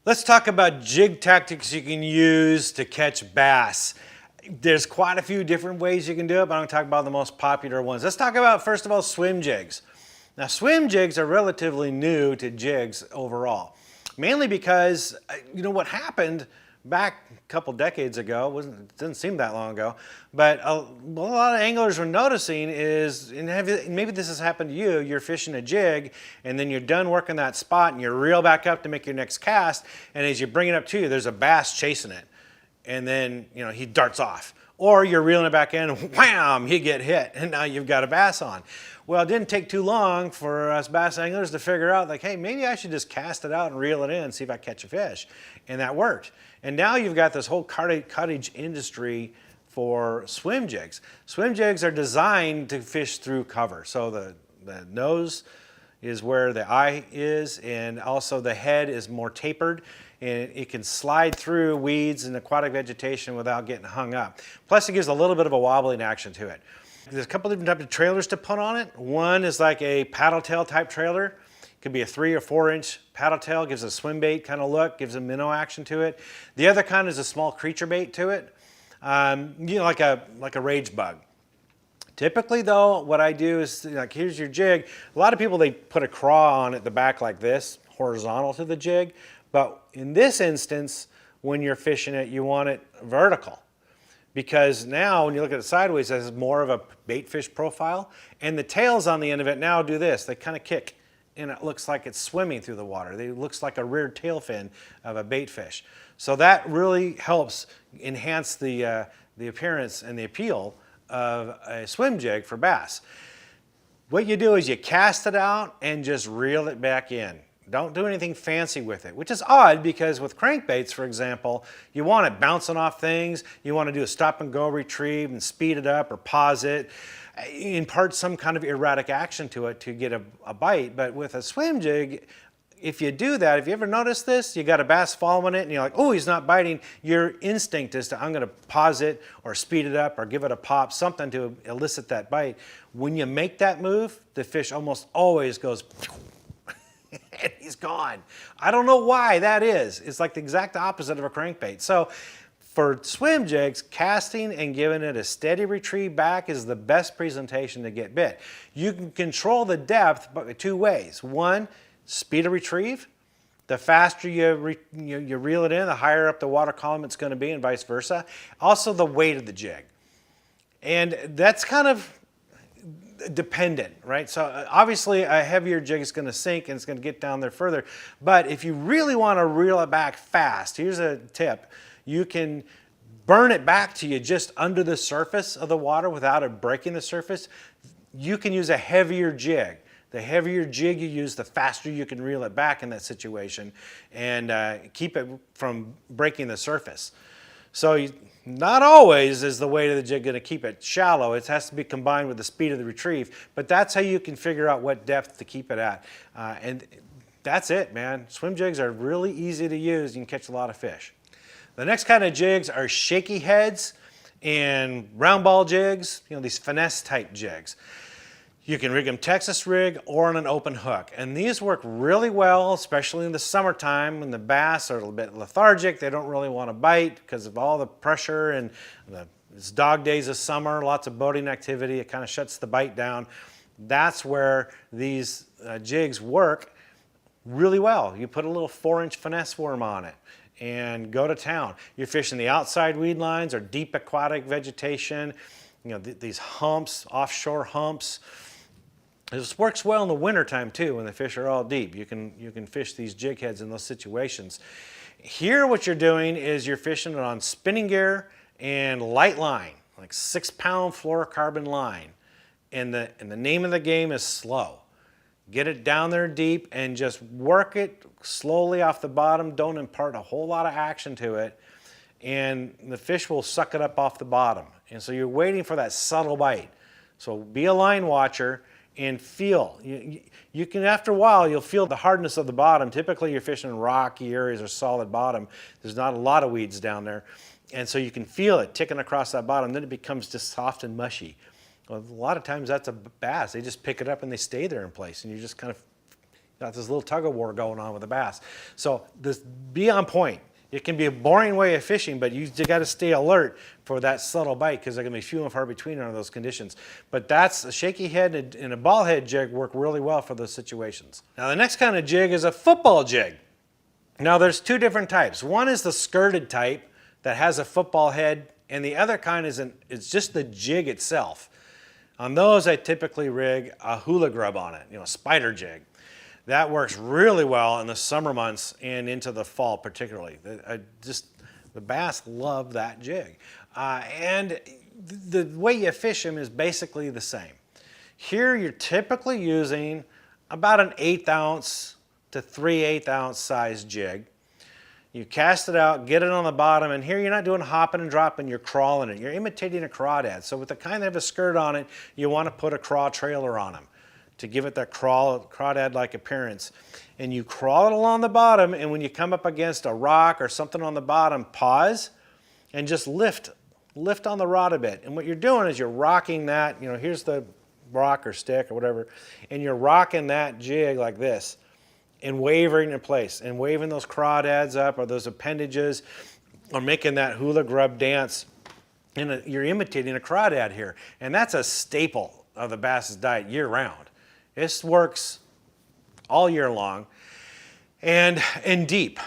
Let's talk about jig tactics you can use to catch bass. There's quite a few different ways you can do it, but I'm going to talk about the most popular ones. Let's talk about, first of all, swim jigs. Now, swim jigs are relatively new to jigs overall, mainly because, you know, what happened back a couple decades ago, it didn't seem that long ago, but a lot of anglers were noticing is, and maybe this has happened to you, you're fishing a jig and then you're done working that spot and you reel back up to make your next cast, and as you bring it up to you, there's a bass chasing it, and then, you know, he darts off. Or you're reeling it back in, and wham, you get hit, and now you've got a bass on. Well, it didn't take too long for us bass anglers to figure out, like, hey, maybe I should just cast it out and reel it in and see if I catch a fish. And that worked. And now you've got this whole cottage industry for swim jigs. Swim jigs are designed to fish through cover. So the nose is where the eye is, and also the head is more tapered, and it can slide through weeds and aquatic vegetation without getting hung up. Plus, it gives a little bit of a wobbling action to it. There's a couple different types of trailers to put on it. One is like a paddle tail type trailer. It could be a 3 or 4 inch paddle tail, gives a swim bait kind of look, gives a minnow action to it. The other kind is a small creature bait to it, you know, like a rage bug. Typically though, what I do is, like, here's your jig. A lot of people, they put a craw on at the back like this, horizontal to the jig. But in this instance, when you're fishing it, you want it vertical. Because now when you look at it sideways, it has more of a bait fish profile. And the tails on the end of it now do this. They kind of kick, and it looks like it's swimming through the water. It looks like a rear tail fin of a bait fish. So that really helps enhance the appearance and the appeal of a swim jig for bass. What you do is you cast it out and just reel it back in. Don't do anything fancy with it, which is odd because with crankbaits, for example, you want it bouncing off things. You want to do a stop and go retrieve and speed it up or pause it, impart some kind of erratic action to it to get a bite. But with a swim jig, if you do that, if you ever notice this, you got a bass following it and you're like, oh, he's not biting. Your instinct is to, I'm going to pause it or speed it up or give it a pop, something to elicit that bite. When you make that move, the fish almost always goes and he's gone. I don't know why that is. It's like the exact opposite of a crankbait. So for swim jigs, casting and giving it a steady retrieve back is the best presentation to get bit. You can control the depth but 2 ways. One, speed of retrieve. The faster you reel it in, the higher up the water column it's going to be, and vice versa. Also the weight of the jig. And that's kind of dependent, right? So obviously a heavier jig is going to sink and it's going to get down there further. But if you really want to reel it back fast, here's a tip. You can burn it back to you just under the surface of the water without it breaking the surface. You can use a heavier jig. The heavier jig you use, the faster you can reel it back in that situation and keep it from breaking the surface. So not always is the weight of the jig going to keep it shallow. It has to be combined with the speed of the retrieve. But that's how you can figure out what depth to keep it at. And that's it, man. Swim jigs are really easy to use. You can catch a lot of fish. The next kind of jigs are shaky heads and round ball jigs, you know, these finesse type jigs. You can rig them Texas rig or on an open hook. And these work really well, especially in the summertime when the bass are a little bit lethargic. They don't really want to bite because of all the pressure and it's dog days of summer, lots of boating activity. It kind of shuts the bite down. That's where these jigs work really well. You put a little 4-inch finesse worm on it and go to town. You're fishing the outside weed lines or deep aquatic vegetation, you know, these humps, offshore humps. This works well in the wintertime too when the fish are all deep. You can fish these jig heads in those situations. Here what you're doing is you're fishing it on spinning gear and light line, like 6-pound fluorocarbon line. And the name of the game is slow. Get it down there deep and just work it slowly off the bottom. Don't impart a whole lot of action to it. And the fish will suck it up off the bottom. And so you're waiting for that subtle bite. So be a line watcher and feel. You can, after a while, you'll feel the hardness of the bottom. Typically, you're fishing in rocky areas or solid bottom. There's not a lot of weeds down there. And so you can feel it ticking across that bottom. Then it becomes just soft and mushy. Well, a lot of times that's a bass. They just pick it up and they stay there in place. And you just kind of Got this little tug of war going on with the bass. So this, be on point. It can be a boring way of fishing, but you got to stay alert for that subtle bite because they're going to be few and far between under those conditions. But that's a shaky head and a ball head jig work really well for those situations. Now the next kind of jig is a football jig. Now there's two different types. One is the skirted type that has a football head, and the other kind is it's just the jig itself. On those, I typically rig a hula grub on it, a spider jig. That works really well in the summer months and into the fall particularly. The bass love that jig. And the way you fish them is basically the same. Here you're typically using about an 1/8 ounce to 3/8 ounce size jig. You cast it out, get it on the bottom, and here you're not doing hopping and dropping, you're crawling it. You're imitating a crawdad. So with the kind that have a skirt on it, you want to put a craw trailer on them to give it that crawdad-like appearance. And you crawl it along the bottom, and when you come up against a rock or something on the bottom, pause and just lift on the rod a bit. And what you're doing is you're rocking that, here's the rock or stick or whatever, and you're rocking that jig like this and wavering in place and waving those crawdads up or those appendages or making that hula grub dance. And you're imitating a crawdad here. And that's a staple of the bass's diet year round. This works all year long and deep.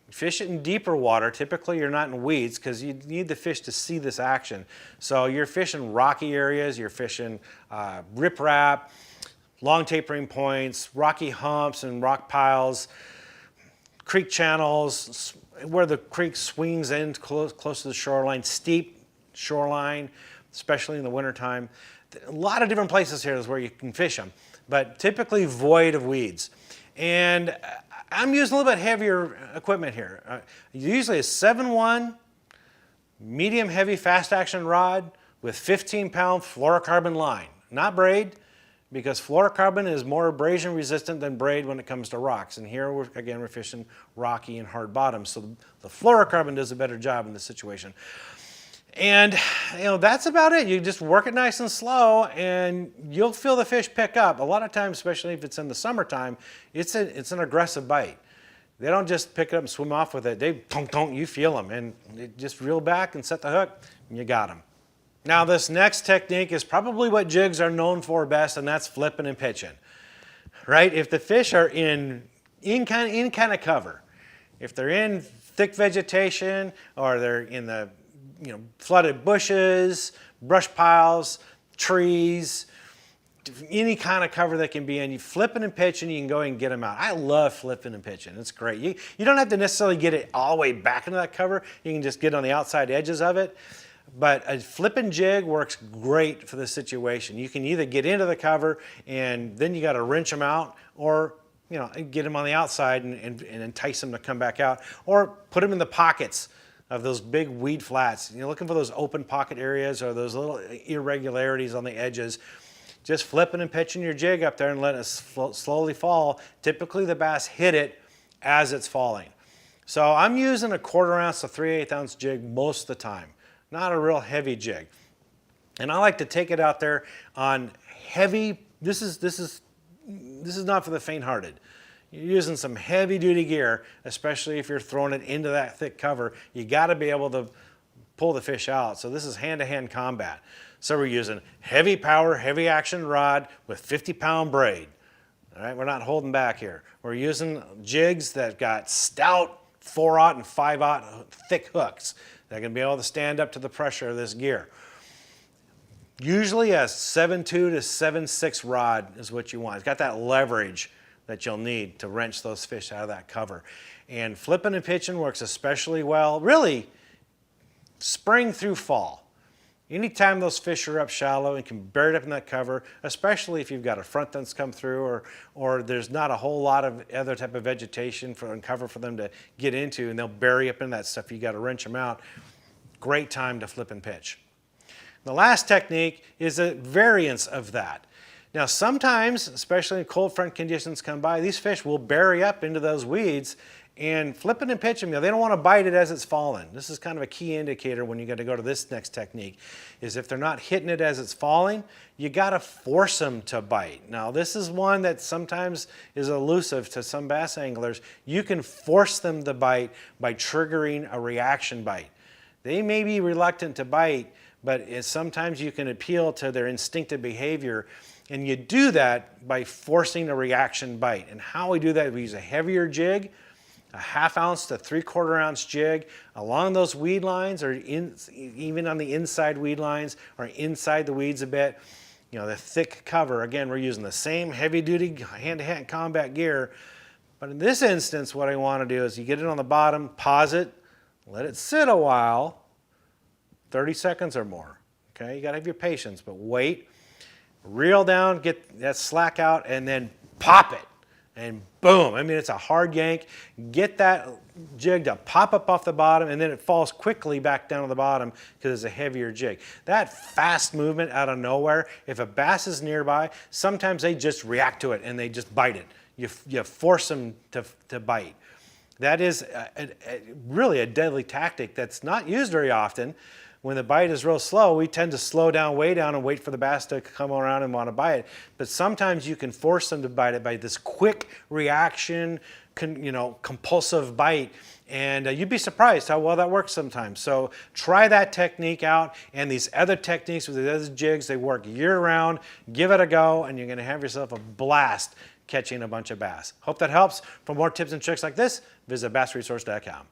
Fish it in deeper water. Typically you're not in weeds because you need the fish to see this action. So you're fishing rocky areas, you're fishing riprap, long tapering points, rocky humps and rock piles, creek channels where the creek swings in close to the shoreline, steep shoreline, especially in the wintertime. A lot of different places here is where you can fish them, but typically void of weeds. And I'm using a little bit heavier equipment here. Usually a 7-1 medium heavy fast action rod with 15-pound fluorocarbon line, not braid, because fluorocarbon is more abrasion resistant than braid when it comes to rocks. And here, we're fishing rocky and hard bottoms. So the fluorocarbon does a better job in this situation. And that's about it. You just work it nice and slow and you'll feel the fish pick up. A lot of times, especially if it's in the summertime, it's an aggressive bite. They don't just pick it up and swim off with it. They tonk, you feel them. And you just reel back and set the hook and you got them. Now this next technique is probably what jigs are known for best, and that's flipping and pitching, right? If the fish are in kind of cover, if they're in thick vegetation or they're in the flooded bushes, brush piles, trees, any kind of cover they can be in, you flipping and pitching, you can go and get them out. I love flipping and pitching. It's great. You don't have to necessarily get it all the way back into that cover. You can just get on the outside edges of it. But a flipping jig works great for this situation. You can either get into the cover and then you got to wrench them out, or get them on the outside and entice them to come back out, or put them in the pockets of those big weed flats. You're looking for those open pocket areas or those little irregularities on the edges. Just flipping and pitching your jig up there and letting it slowly fall. Typically the bass hit it as it's falling. So I'm using a 1/4 ounce to 3/8 ounce jig most of the time. Not a real heavy jig. And I like to take it out there on heavy, this is not for the faint-hearted. You're using some heavy duty gear, especially if you're throwing it into that thick cover. You gotta be able to pull the fish out. So this is hand-to-hand combat. So we're using heavy power, heavy action rod with 50-pound braid. All right, we're not holding back here. We're using jigs that got stout 4/0 and 5/0 thick hooks. They're going to be able to stand up to the pressure of this gear. Usually a 7.2 to 7.6 rod is what you want. It's got that leverage that you'll need to wrench those fish out of that cover. And flipping and pitching works especially well, really, spring through fall. Anytime those fish are up shallow and can bury it up in that cover, especially if you've got a front that's come through or there's not a whole lot of other type of vegetation and cover for them to get into, and they'll bury up in that stuff, you got to wrench them out. Great time to flip and pitch. The last technique is a variance of that. Now sometimes, especially when cold front conditions come by, these fish will bury up into those weeds and flip it and pitch them. You know, they don't want to bite it as it's falling. This is kind of a key indicator when you got to go to this next technique, is if they're not hitting it as it's falling, you got to force them to bite. Now, this is one that sometimes is elusive to some bass anglers. You can force them to bite by triggering a reaction bite. They may be reluctant to bite, but sometimes you can appeal to their instinctive behavior, and you do that by forcing a reaction bite. And how we do that, we use a heavier jig, a 1/2 ounce to 3/4 ounce jig along those weed lines, or even on the inside weed lines, or inside the weeds a bit. You know, the thick cover. Again, we're using the same heavy-duty hand-to-hand combat gear, but in this instance, what I want to do is you get it on the bottom, pause it, let it sit a while, 30 seconds or more. Okay, you got to have your patience, but wait. Reel down, get that slack out, and then pop it. And boom, I mean, it's a hard yank. Get that jig to pop up off the bottom, and then it falls quickly back down to the bottom because it's a heavier jig. That fast movement out of nowhere, if a bass is nearby, sometimes they just react to it and they just bite it. You force them to bite. That is really a deadly tactic that's not used very often. When the bite is real slow, we tend to slow down, way down, and wait for the bass to come around and want to bite it. But sometimes you can force them to bite it by this quick reaction, compulsive bite. And you'd be surprised how well that works sometimes. So try that technique out, and these other techniques with the other jigs, they work year-round. Give it a go, and you're going to have yourself a blast catching a bunch of bass. Hope that helps. For more tips and tricks like this, visit bassresource.com.